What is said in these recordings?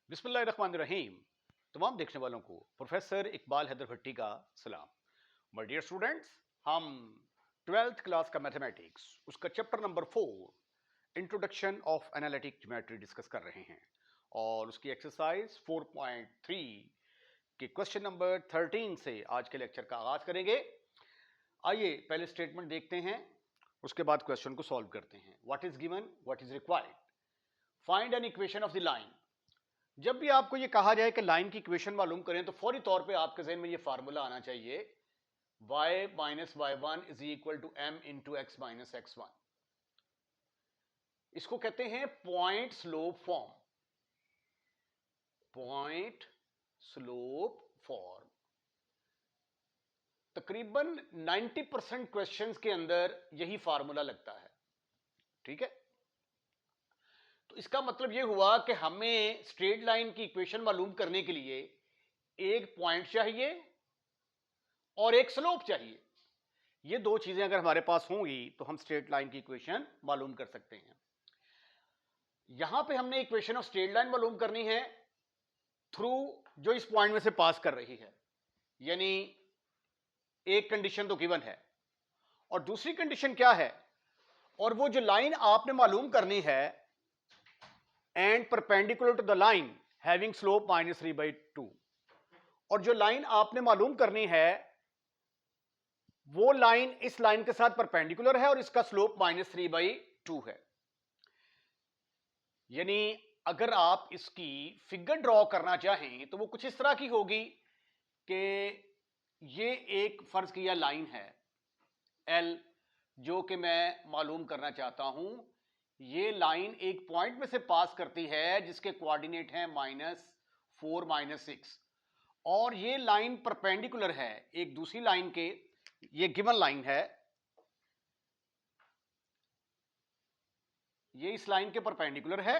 बिस्मिल्लाहिर्रहमानिर्रहीम। तमाम देखने वालों को प्रोफेसर इकबाल हैदर भट्टी का सलाम। माय डियर स्टूडेंट्स, हम 12th क्लास का मैथमेटिक्स उसका chapter number 4 introduction of analytic geometry discuss कर रहे हैं और उसकी एक्सरसाइज 4.3 के क्वेश्चन नंबर 13 से आज के लेक्चर का आगाज करेंगे। आइए पहले स्टेटमेंट देखते हैं, उसके बाद क्वेश्चन को सॉल्व करते हैं। What is given, what is required, find an equation of the line. जब भी आपको ये कहा जाए कि लाइन की इक्वेशन मालूम करें तो फौरी तौर पे आपके ज़हन में ये फार्मूला आना चाहिए, y minus y one is equal to m into x minus x one. इसको कहते हैं point slope form. Point slope form तकरीबन 90% क्वेश्चंस के अंदर यही फार्मूला लगता है। ठीक है, तो इसका मतलब यह हुआ कि हमें स्ट्रेट लाइन की इक्वेशन मालूम करने के लिए एक पॉइंट चाहिए और एक स्लोप चाहिए। ये दो चीजें अगर हमारे पास होंगी तो हम स्ट्रेट लाइन की इक्वेशन मालूम कर सकते हैं। यहां पे हमने इक्वेशन ऑफ स्ट्रेट लाइन मालूम करनी है थ्रू जो इस पॉइंट में से पास कर रही है, यानी एक कंडीशन तो गिवन है और दूसरी कंडीशन क्या है, और वो जो लाइन आपने मालूम करनी है and perpendicular to the line having slope -3/2, और जो लाइन आपने मालूम करनी है वो लाइन इस लाइन के साथ परपेंडिकुलर है और इसका स्लोप -3/2 है। यानी अगर आप इसकी फिगर ड्रॉ करना चाहें तो वो कुछ इस तरह की होगी कि ये एक फर्ज किया लाइन है एल जो कि मैं मालूम करना चाहता हूं। ये लाइन एक पॉइंट में से पास करती है जिसके कोऑर्डिनेट हैं -4 -6, और ये लाइन परपेंडिकुलर है एक दूसरी लाइन के। ये गिवन लाइन है, ये इस लाइन के परपेंडिकुलर है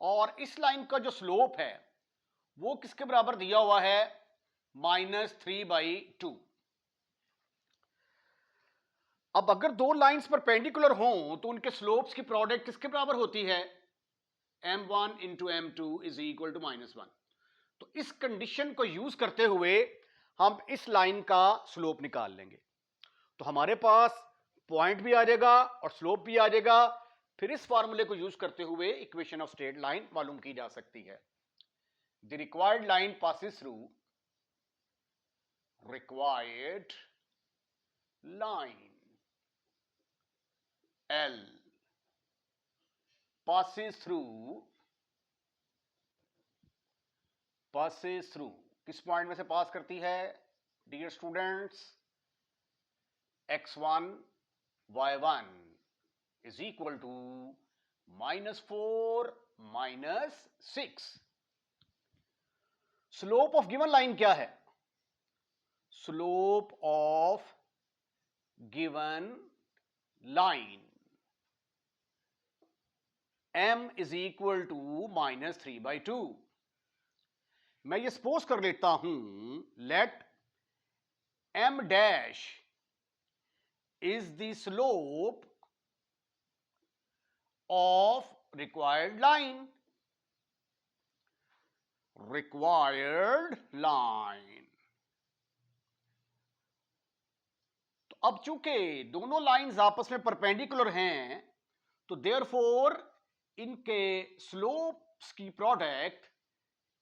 और इस लाइन का जो स्लोप है वो किसके बराबर दिया हुआ है, -3/2। अब अगर दो लाइंस परपेंडिकुलर हों तो उनके स्लोप्स की प्रोडक्ट किसके बराबर होती है, m1 into m2 is equal to -1। तो इस कंडीशन को यूज करते हुए हम इस लाइन का स्लोप निकाल लेंगे, तो हमारे पास पॉइंट भी आ जाएगा और स्लोप भी आ जाएगा। फिर इस फार्मूले को यूज करते हुए इक्वेशन ऑफ स्ट्रेट लाइन मालूम की जा सकती है। The required line passes through, required line L passes through किस पॉइंट में से पास करती है dear students, x1 y1 is equal to -4 -6। Slope of given line क्या है, slope of given line m is equal to -3/2। मैं ये suppose कर लेता हूं, let m dash is the slope of required line. Required line, तो अब चूंकि दोनों लाइंस आपस में परपेंडिकुलर हैं तो देयरफॉर इनके स्लोप्स की प्रोडक्ट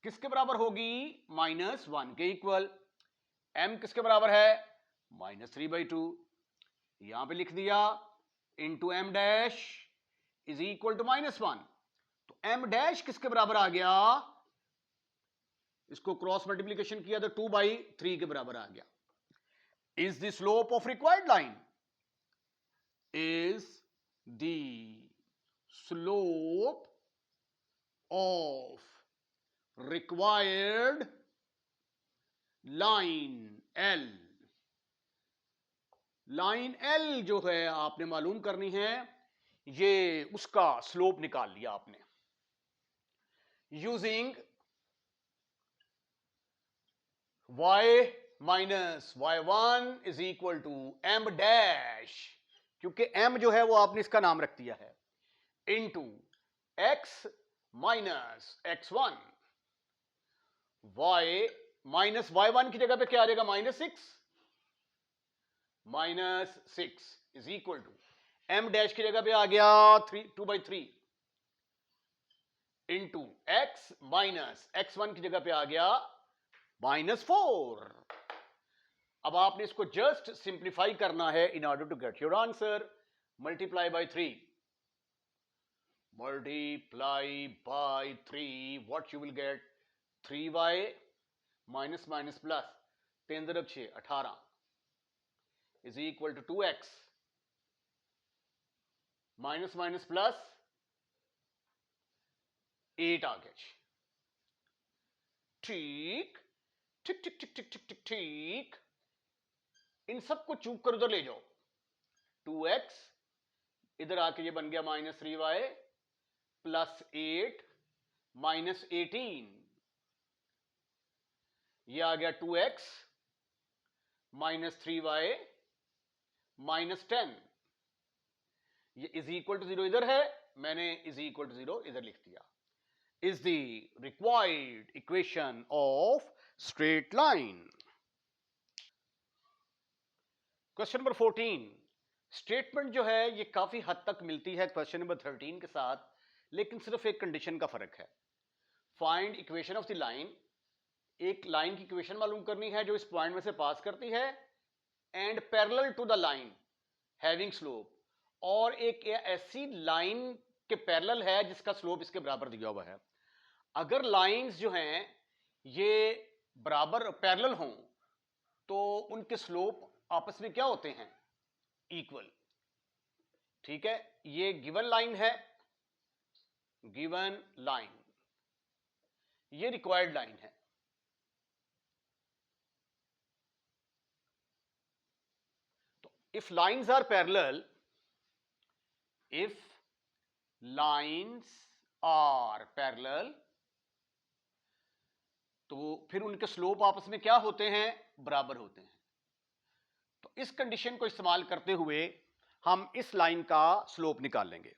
किसके बराबर होगी, -1 के इक्वल। m किसके बराबर है, -3/2। यहां पे लिख दिया into m dash is equal to -1। तो m डैश किसके बराबर आ गया, इसको क्रॉस मल्टीप्लीकेशन किया तो 2/3 के बराबर आ गया। Is the slope of required line, is the slope of required line L। Line L जो है आपने मालूम करनी है, ये उसका स्लोप निकाल लिया आपने using y minus y1 is equal to m dash, क्योंकि m जो है वो आपने इसका नाम रख दिया है, into x minus x1, y minus y1 की जगह पे क्या आ जाएगा, minus six is equal to m dash की जगह पे आ गया 2/3 इंटू x माइनस x1 की जगह पे आ गया -4। अब आपने इसको जस्ट सिंप्लीफाई करना है in order to get your answer. Multiply by 3, what you will get, 3y minus minus plus 3 × 6 18 is equal to 2x minus minus plus 8 आ गया जी। ठीक ठीक ठीक ठीक ठीक ठीक ठीक ठीक। इन सबको चूक कर उधर ले जाओ, 2x इधर आके ये बन गया -3y प्लस 8 माइनस 18, ये आ गया 2x माइनस 3y माइनस 10, ये इज इक्वल टू 0 इधर है, मैंने इज इक्वल टू 0 इधर लिख दिया, is the required equation of straight line. Question number 14, statement जो है ये काफी हद तक मिलती है क्वेश्चन नंबर 13 के साथ, लेकिन सिर्फ एक कंडीशन का फर्क है। Find equation of the line, एक लाइन की इक्वेशन मालूम करनी है जो इस पॉइंट में से पास करती है, and parallel to the line having slope, और एक ऐसी लाइन के पैरेलल है जिसका स्लोप इसके बराबर दिया हुआ है। अगर लाइंस जो हैं ये बराबर पैरेलल हों तो उनके स्लोप आपस में क्या होते हैं, इक्वल। ठीक है, ये गिवन लाइन है, गिवन लाइन, ये रिक्वायर्ड लाइन है। तो if lines are parallel, if lines are parallel, तो फिर उनके स्लोप आपस में क्या होते हैं, बराबर होते हैं। तो इस कंडीशन को इस्तेमाल करते हुए हम इस लाइन का स्लोप निकाल लेंगे।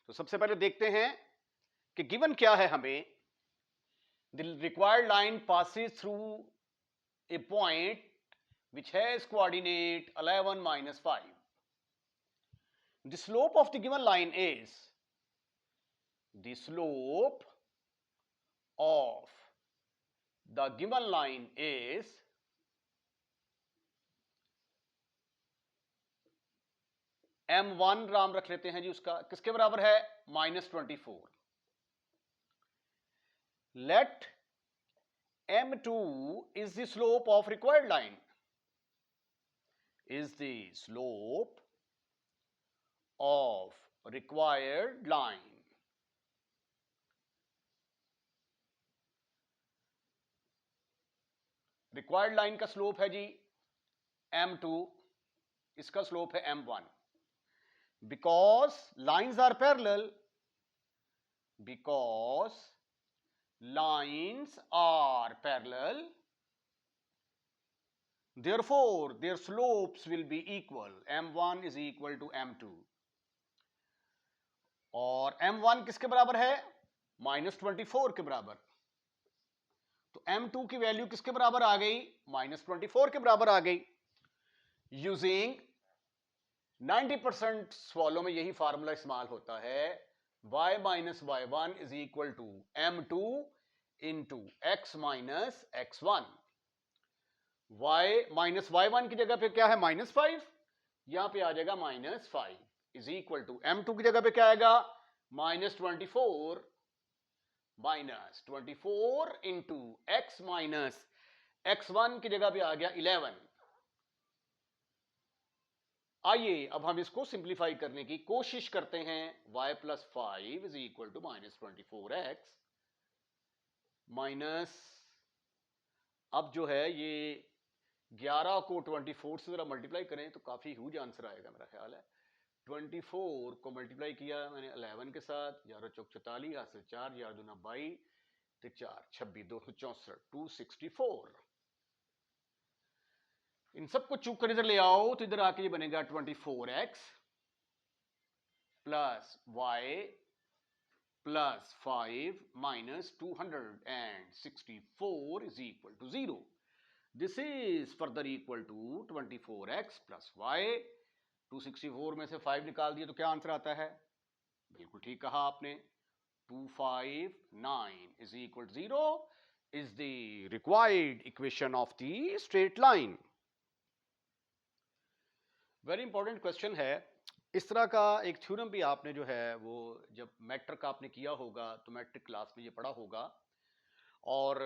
तो सबसे पहले देखते हैं कि गिवन क्या है हमें, the required line passes through a point which has coordinate 11 minus 5. The slope of the given line is, the slope of the given line is m1 Ram रख लेते हैं जी, उसका किसके बराबर है, -24। Let m2 is the slope of required line, is the slope of required line। Required line का slope है जी m2, इसका स्लोप है m1। Because lines are parallel, because lines are parallel, therefore their slopes will be equal, m1 is equal to m2। और m1 किसके बराबर है, -24 के बराबर। तो m2 की वैल्यू किसके बराबर आ गई, -24 के बराबर आ गई। यूजिंग 90% सवालों में यही फार्मूला इस्तेमाल होता है, y minus y1 is equal to m2 into x minus x1। y minus y1 की जगह पे क्या है, -5, यहां पे आ जाएगा -5 इज इक्वल टू m2 की जगह पे क्या आएगा, -24 इंटू x माइनस x1 की जगह पे आ गया 11। आइए अब हम इसको सिंप्लीफाई करने की कोशिश करते हैं। y plus 5 is equal to -24x minus, अब जो है ये 11 को 24 से जरा मल्टीप्लाई करें तो काफी ह्यूज आंसर आएगा मेरा ख्याल है। 24 को मल्टीप्लाई किया मैंने 11 के साथ, 11 चौक 44, यहाँ से 4, 11 दूना 22, 4 26, 264, 264। इन सबको चूक कर इधर ले आओ तो इधर आके ये बनेगा 24x plus y plus 5 minus 264 is equal to 0. This is further equal to 24x plus y. 264 में से 5 निकाल दिए तो क्या आंसर आता है? बिल्कुल ठीक कहा आपने, 259 is equal to 0 is the required equation of the straight line. Very important question है. इस तरह का एक थ्योरम भी आपने जो है वो जब मैट्रिक आपने किया होगा तो मैट्रिक क्लास में ये पढ़ा होगा, और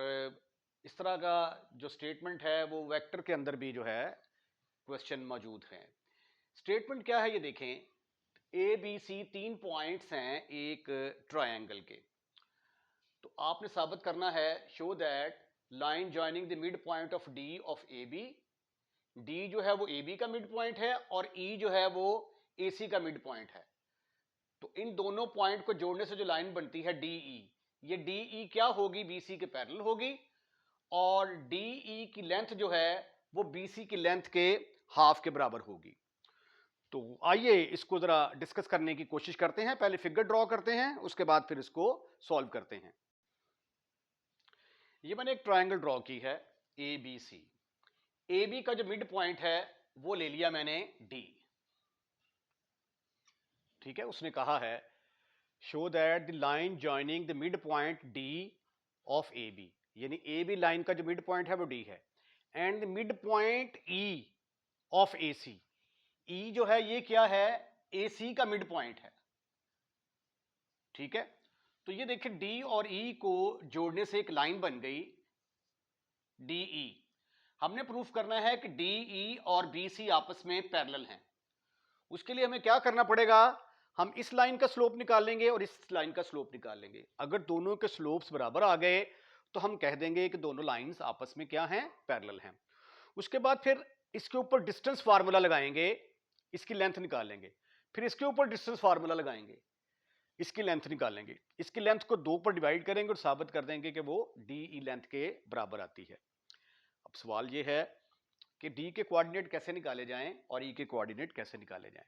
इस तरह का जो स्टेटमेंट है वो वेक्टर के अंदर भी जो है क्वेश्चन मौजूद है. स्टेटमेंट क्या है ये देखें. ए बी सी 3 पॉइंट्स हैं एक ट्रायंगल के. तो आपने साबित करना है show that line joining the mid point of D of A B. D जो है वो ए बी का मिड पॉइंट है और ई जो है वो ए सी का मिड पॉइंट है. तो इन दोनों पॉइंट को जोड़ने से जो लाइन बनती है डी ई, ये डी ई क्या होगी? बी सी के पैरेलल होगी, और डी ई की लेंथ जो है वो बी सी की लेंथ के हाफ के बराबर होगी. तो आइए इसको जरा डिस्कस करने की कोशिश करते हैं. पहले फिगर ड्रॉ करते हैं, उसके बाद फिर इसको सॉल्व करते हैं. ये मैंने एक ट्रायंगल ड्रॉ की है A B C. A B का जो मिड पॉइंट है वो ले लिया मैंने डी. ठीक है, उसने कहा है show that the line joining the mid point D of A B, यानी ए बी लाइन का जो मिड पॉइंट है वो डी है, and the mid point E of A C. E जो है ये क्या है? ए सी का मिड पॉइंट है. ठीक है, तो ये देखिए डी और ई को जोड़ने से एक लाइन बन गई डी ई. हमने प्रूफ करना है कि डी ई और बी सी आपस में पैरेलल हैं. उसके लिए हमें क्या करना पड़ेगा? हम इस लाइन का स्लोप निकाल लेंगे और इस लाइन का स्लोप निकाल लेंगे. अगर दोनों के स्लोप्स बराबर आ गए तो हम कह देंगे कि दोनों लाइंस आपस में क्या हैं? पैरेलल हैं. उसके बाद फिर इसके ऊपर डिस्टेंस फार्मूला लगाएंगे, इसकी लेंथ निकालेंगे. फिर इसके ऊपर डिस्टेंस फार्मूला लगाएंगे, इसकी लेंथ निकालेंगे. इसकी लेंथ को 2 पर डिवाइड करेंगे और साबित कर देंगे कि वो डी ई लेंथ के बराबर आती है. अब सवाल ये है कि डी के कोऑर्डिनेट कैसे निकाले जाएं और ई के कोऑर्डिनेट कैसे निकाले जाएं.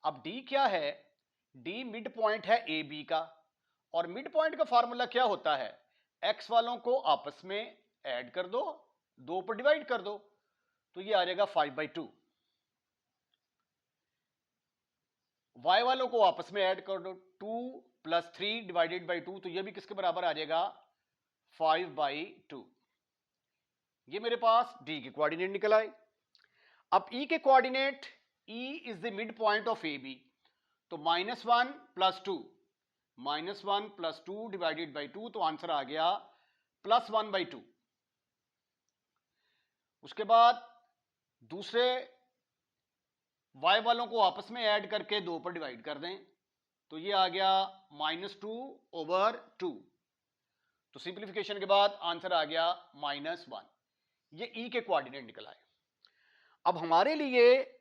अब डी क्या है? डी मिड पॉइंट है ए बी का, और मिड पॉइंट का फार्मूला क्या होता है? एक्स वालों को आपस में ऐड कर दो, 2 पर डिवाइड कर दो, तो ये आ जाएगा 5/2. y वालों को आपस में ऐड कर दो, 2 + 3 डिवाइडेड बाई 2, तो ये भी किसके बराबर आ जाएगा? 5/2. ये मेरे पास d के कोऑर्डिनेट निकल आए. अब e के coordinate, e is the mid point of A B, तो -1 + 2, -1 + 2 डिवाइडेड बाई 2, तो आंसर आ गया +1/2. उसके बाद दूसरे y वालों को आपस में ऐड करके 2 पर डिवाइड कर दें, तो ये आ गया -2/2. तो सिंप्लीफिकेशन के बाद आंसर आ गया -1. ये e के कोऑर्डिनेट निकल आए. अब हमारे लिए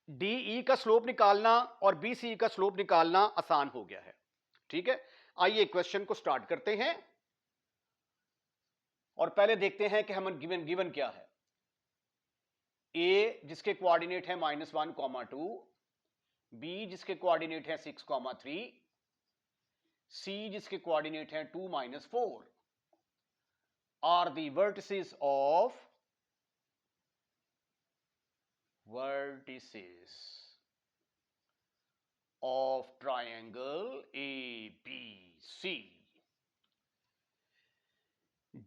DE का स्लोप निकालना और BC का स्लोप निकालना आसान हो गया है. ठीक है, आइए क्वेश्चन को स्टार्ट करते हैं और पहले देखते हैं कि हमें गिवन क्या है. A जिसके कोऑर्डिनेट है -1, 2, B जिसके कोऑर्डिनेट है 6, 3, C जिसके कोऑर्डिनेट है 2, -4 are the vertices of triangle ABC.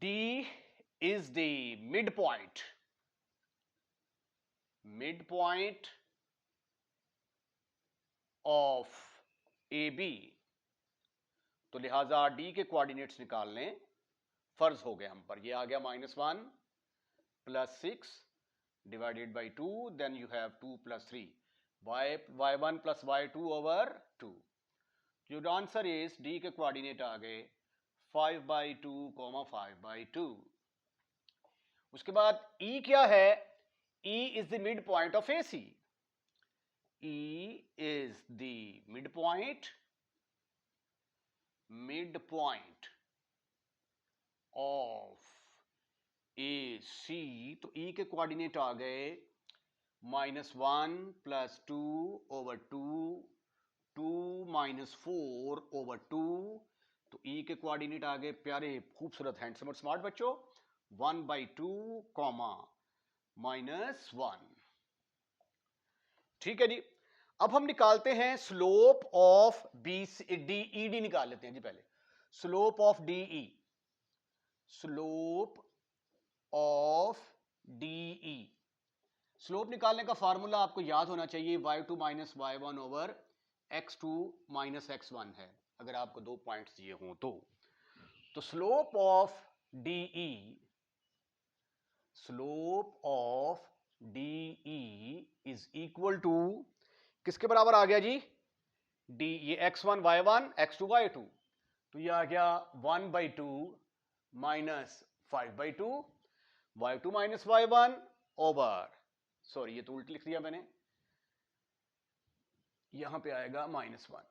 D is the midpoint of AB. तो लिहाजा D के कोऑर्डिनेट्स निकाल लें, फर्ज हो गए हम पर. ये आ गया -1 + 6 divided by 2, then you have 2 + 3, y1 + y2/2. Your answer is D के कोऑर्डिनेट आ गए 5/2, 5/2. उसके बाद E क्या है? E is the midpoint of AC. E is the midpoint of AC. तो E के कोऑर्डिनेट आ गए -1 + 2/2, 2 - 4/2, ई के कोऑर्डिनेट आ गए प्यारे खूबसूरत हैंडसम और स्मार्ट बच्चों, 1/2 कॉमा -1। ठीक है जी। अब हम निकालते हैं slope of B D E D निकाल लेते हैं जी पहले। Slope of DE, slope of DE, slope निकालने का फार्मूला आपको याद होना चाहिए, y2 minus y1 over x2 minus x1 है, अगर आपको 2 पॉइंट्स दिए हों तो slope of DE, slope of DE is equal to किसके बराबर आ गया जी, डी, ये x1 y1 x2 y2, तो ये आ गया 1/2 minus 5/2 y2 minus y1 over, sorry ये तो उल्ट लिख दिया मैंने, यहां पे आएगा -1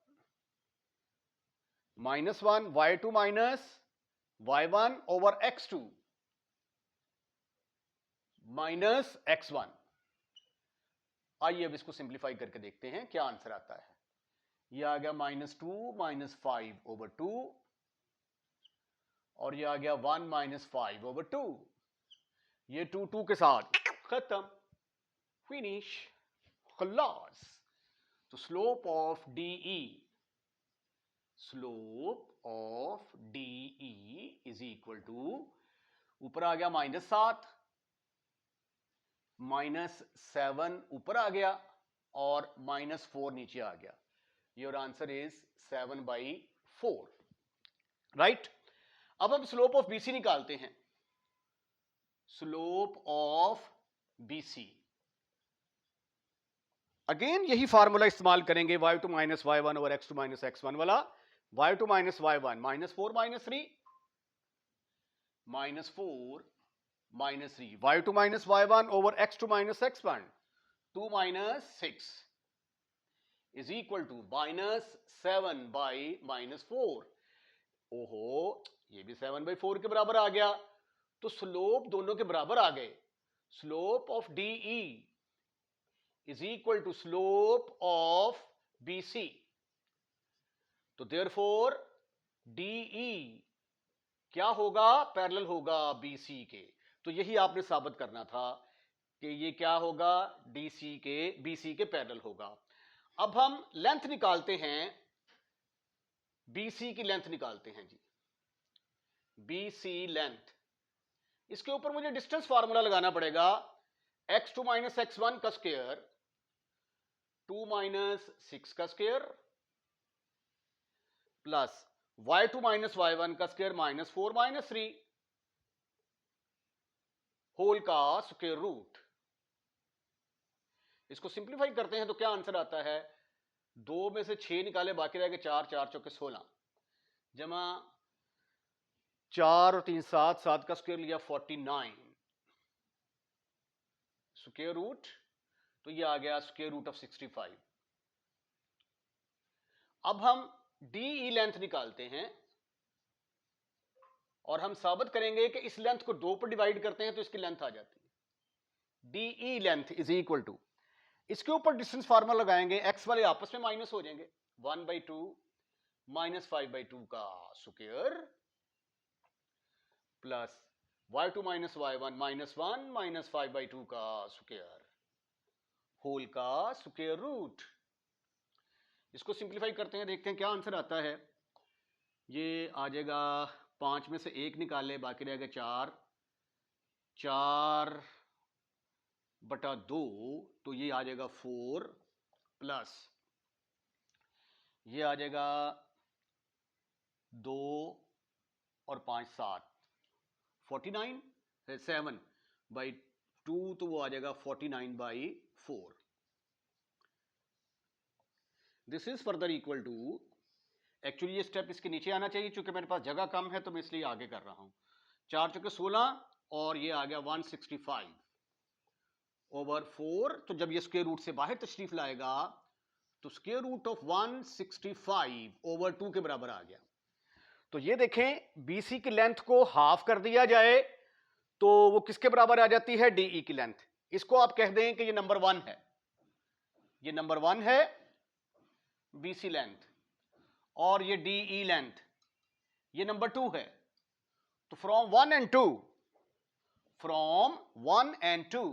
y2 minus y1 over x2 minus x1। आइए अब इसको सिंप्लीफाई करके देखते हैं क्या आंसर आता है। यह आ गया -2 माइनस 5 ओवर 2 और यह आ गया 1 माइनस 5 ओवर 2, ये 2 के साथ खत्म, फिनिश, खलास। तो slope of DE, slope of DE is equal to, ऊपर आ गया -7, -7 ऊपर आ गया और -4 नीचे आ गया, योर आंसर इज 7/4, राइट। अब हम स्लोप ऑफ बीसी निकालते हैं। स्लोप ऑफ बीसी, अगेन यही फार्मूला इस्तेमाल करेंगे, y2 minus y1 over x2 minus x1 वाला, y2 minus y1 -4 -3 -4 -3, y2 minus y1 over x2 minus x1 2 minus 6 is equal to -7/-4। ओहो, ये भी 7/4 के बराबर आ गया, तो स्लोप दोनों के बराबर आ गए। Slope of DE is equal to slope of BC, तो देयरफॉर डीई क्या होगा, पैरेलल होगा बीसी के। तो यही आपने साबित करना था कि ये क्या होगा, डीसी के बीसी के पैरेलल होगा। अब हम लेंथ निकालते हैं, बीसी की लेंथ निकालते हैं जी, बीसी लेंथ। इसके ऊपर मुझे डिस्टेंस फार्मूला लगाना पड़ेगा, x2 माइनस x1 का स्क्वायर 2 माइनस 6 का square plus y2 minus y1 का स्क्वायर -4 -3 होल का स्क्वायर रूट। इसको सिंप्लीफाई करते हैं तो क्या आंसर आता है, 2 में से 6 निकाले, बाकी रह गए 4, 4 चौके 16 जमा 4 और 3 7, 7 का स्क्वायर लिया 49 स्क्वायर रूट, तो ये आ गया स्क्वायर रूट ऑफ 65। अब हम डीई लेंथ निकालते हैं और हम साबित करेंगे कि इस लेंथ को 2 पर डिवाइड करते हैं तो इसकी लेंथ आ जाती है, DE length is equal to, इसके ऊपर डिस्टेंस फार्मूला लगाएंगे, एक्स वाले आपस में माइनस हो जाएंगे, 1/2 माइनस 5/2 का square plus y2 minus y1 -1 minus 5/2 का स्क्वायर होल का स्क्वायर रूट। इसको सिंप्लीफाई करते हैं, देखते हैं क्या आंसर आता है। ये आ जाएगा 5 में से 1 निकाले, बाकी रहेगा 4, 4/2, तो ये आ जाएगा 4 प्लस ये आ जाएगा 2 और 5 7, 49 7/2, तो वो आ जाएगा 49/4। This is further equal to, actually ये स्टेप इसके नीचे आना चाहिए, चूंकि मेरे पास जगह कम है तो मैं इसलिए आगे कर रहा हूं। 4 चौके 16 और ये आ गया 165 ओवर 4, तो जब ये स्क्वायर रूट से बाहर तशरीफ लाएगा तो स्क्वायर रूट ऑफ 165 ओवर 2 के बराबर आ गया। तो ये देखें, बीसी की लेंथ को हाफ कर दिया जाए तो वो किसके बराबर आ जाती है, डीई की लेंथ। इसको आप कह दें कि ये नंबर 1 है, ये नंबर 1 है बीसी लेंथ, और ये डीई लेंथ, ये नंबर 2 है। तो from 1 and 2, from 1 and 2,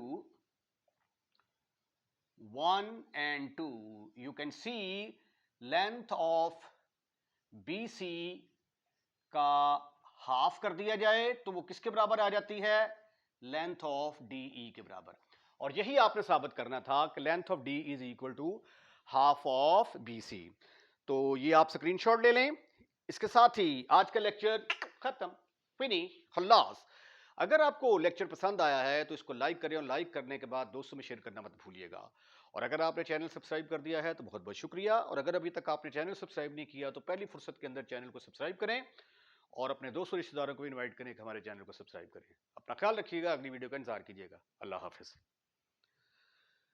1 and 2, you can see length of BC का हाफ कर दिया जाए तो वो किसके बराबर आ जाती है? लेंथ ऑफ DE के बराबर। और यही आपने साबित करना था कि length of D is equal to half of BC। तो ये आप स्क्रीनशॉट ले लें। इसके साथ ही आज का लेक्चर खत्म, फिनिश, खल्लास। अगर आपको लेक्चर पसंद आया है तो इसको लाइक करें और लाइक करने के बाद दोस्तों में शेयर करना मत भूलिएगा। और अगर आपने चैनल सब्सक्राइब कर दिया है तो बहुत बहुत शुक्रिया। और अगर अभी तक आपने चैनल सब्सक्राइब नहीं किया तो पहली फुर्सत के अंदर चैनल को सब्सक्राइब करें और अपने दोस्तों रिश्तेदारों को इनवाइट करें कि हमारे चैनल को सब्सक्राइब करें। अपना ख्याल रखिएगा, अगली वीडियो का इंतजार कीजिएगा। अल्लाह हाफिज।